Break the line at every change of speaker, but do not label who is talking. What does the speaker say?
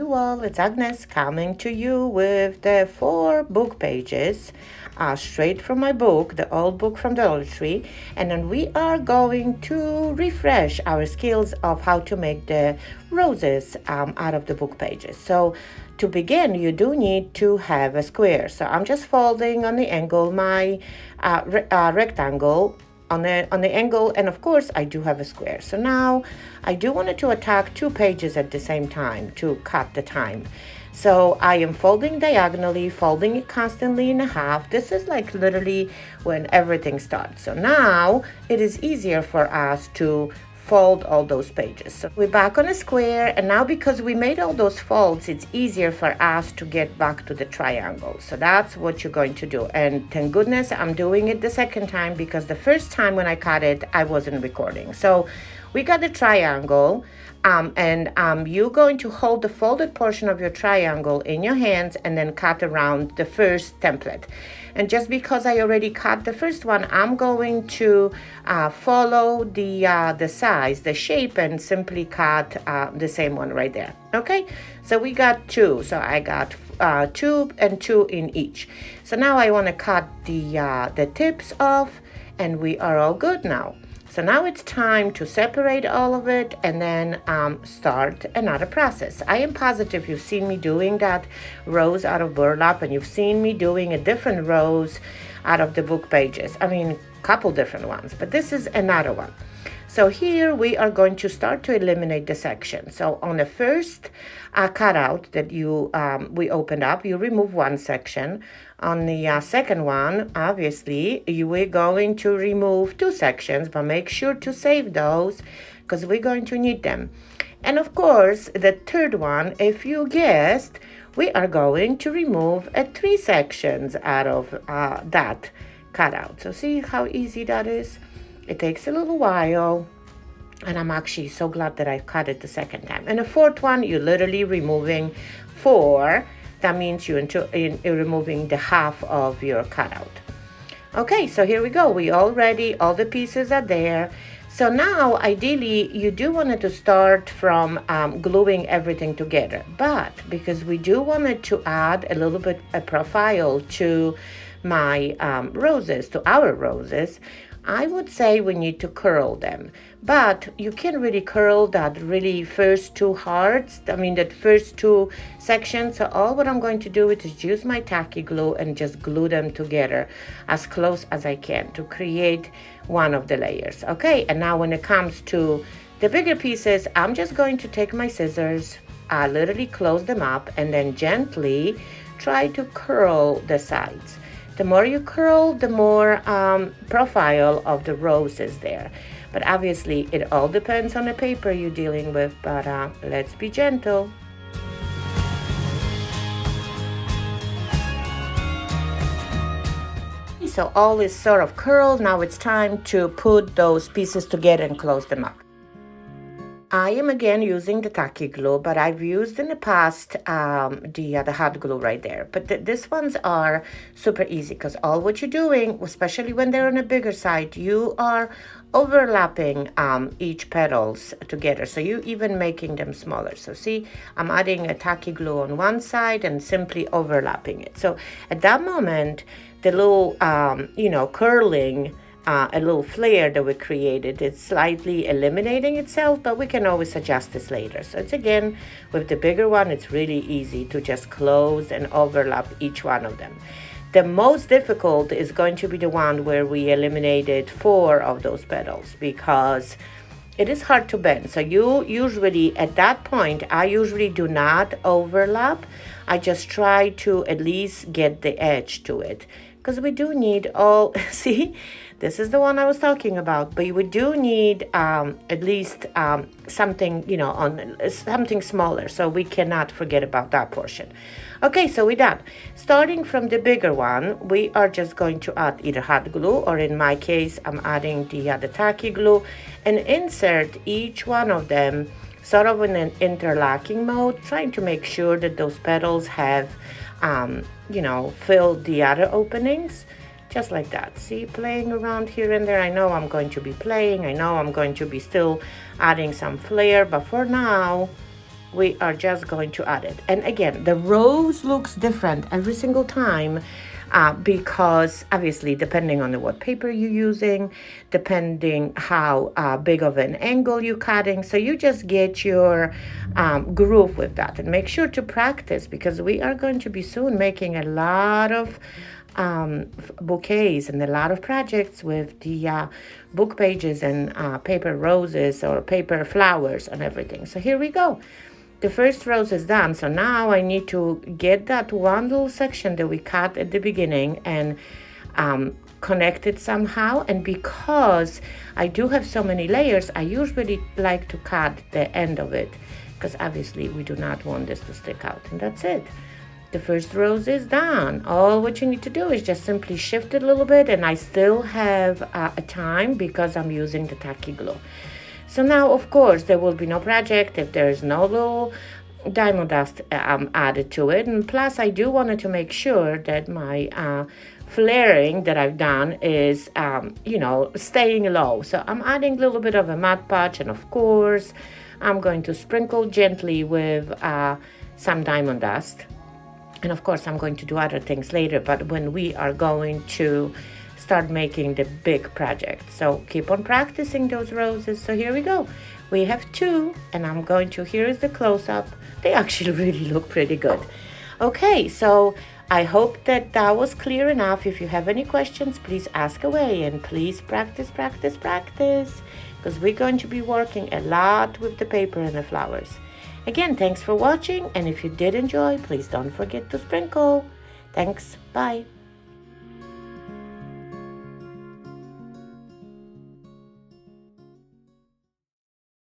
You all, it's Agnes coming to you with the 4 book pages straight from my book, the old book from the Dollar Tree. And then we are going to refresh our skills of how to make the roses out of the book pages. So to begin, you do need to have a square. So I'm just folding on the angle my rectangle on the angle, and of course I do have a square. So now I do want to attack 2 pages at the same time to cut the time. So I am folding diagonally, folding it constantly in half. This is like literally when everything starts. So now it is easier for us to fold all those pages. So we're back on a square, and now because we made all those folds, it's easier for us to get back to the triangle. So that's what you're going to do. And thank goodness I'm doing it the second time, because the first time when I cut it, I wasn't recording. So we got the triangle, and you're going to hold the folded portion of your triangle in your hands and then cut around the first template. And just because I already cut the first one, I'm going to follow the size, the shape, and simply cut the same one right there. Okay, so we got 2. So I got 2 and 2 in each. So now I want to cut the tips off, and we are all good now. So now it's time to separate all of it and then start another process. I am positive you've seen me doing that rose out of burlap, and you've seen me doing a different rose out of the book pages. I mean, a couple different ones, but this is another one. So here we are going to start to eliminate the section. So on the first cutout that we opened up, you remove one section. On the second one, obviously, we're going to remove 2 sections, but make sure to save those because we're going to need them. And of course, the third one, if you guessed, we are going to remove 3 sections out of that cutout. So see how easy that is? It takes a little while, and I'm actually so glad that I cut it the second time. And the fourth one, you're literally removing 4. That means you're removing the half of your cutout. Okay, so here we go. We all ready. All the pieces are there. So now, ideally, you do want to start from gluing everything together. But because we do want to add a little bit a profile to my roses, to our roses, I would say we need to curl them, but you can really curl that really first 2 hearts, that first 2 sections. So all what I'm going to do is use my tacky glue and just glue them together as close as I can to create one of the layers. Okay, and now when it comes to the bigger pieces, I'm just going to take my scissors, literally close them up, and then gently try to curl the sides. The more you curl, the more profile of the rose is there. But obviously, it all depends on the paper you're dealing with, but let's be gentle. So all is sort of curled. Now it's time to put those pieces together and close them up. I am again using the tacky glue, but I've used in the past the hot glue right there. But these ones are super easy because all what you're doing, especially when they're on a bigger side, you are overlapping each petals together. So you're even making them smaller. So see, I'm adding a tacky glue on one side and simply overlapping it. So at that moment, the little, curling, a little flare that we created, it's slightly eliminating itself, but we can always adjust this later. So it's again, with the bigger one, it's really easy to just close and overlap each one of them. The most difficult is going to be the one where we eliminated 4 of those petals, because it is hard to bend. So you usually, at that point, I usually do not overlap. I just try to at least get the edge to it, because we do need all, see, this is the one I was talking about, but we do need at least something, on something smaller, so we cannot forget about that portion. Okay, so we're done. Starting from the bigger one, we are just going to add either hot glue, or in my case, I'm adding the tacky glue, and insert each one of them sort of in an interlocking mode, trying to make sure that those petals have, filled the other openings. Just like that. See, playing around here and there. I know I'm going to be playing. I know I'm going to be still adding some flair, but for now, we are just going to add it. And again, the rose looks different every single time, because obviously depending on what paper you're using, depending how big of an angle you're cutting. So you just get your groove with that, and make sure to practice, because we are going to be soon making a lot of bouquets and a lot of projects with the book pages and paper roses or paper flowers and everything. So here we go. The first rose is done. So now I need to get that one little section that we cut at the beginning and connect it somehow. And because I do have so many layers, I usually like to cut the end of it, because obviously we do not want this to stick out. And that's it. The first rose is done. All what you need to do is just simply shift it a little bit, and I still have a time because I'm using the tacky glue. So now, of course, there will be no project if there's no little diamond dust added to it. And plus, I do wanted to make sure that my flaring that I've done is, staying low. So I'm adding a little bit of a Mod Podge, and of course, I'm going to sprinkle gently with some diamond dust. And of course, I'm going to do other things later, but when we are going to start making the big project. So keep on practicing those roses. So here we go. We have 2, and I'm going to, here is the close-up. They actually really look pretty good. Okay, so I hope that that was clear enough. If you have any questions, please ask away, and please practice, practice, practice, because we're going to be working a lot with the paper and the flowers. Again, thanks for watching, and if you did enjoy, please don't forget to sprinkle. Thanks. Bye.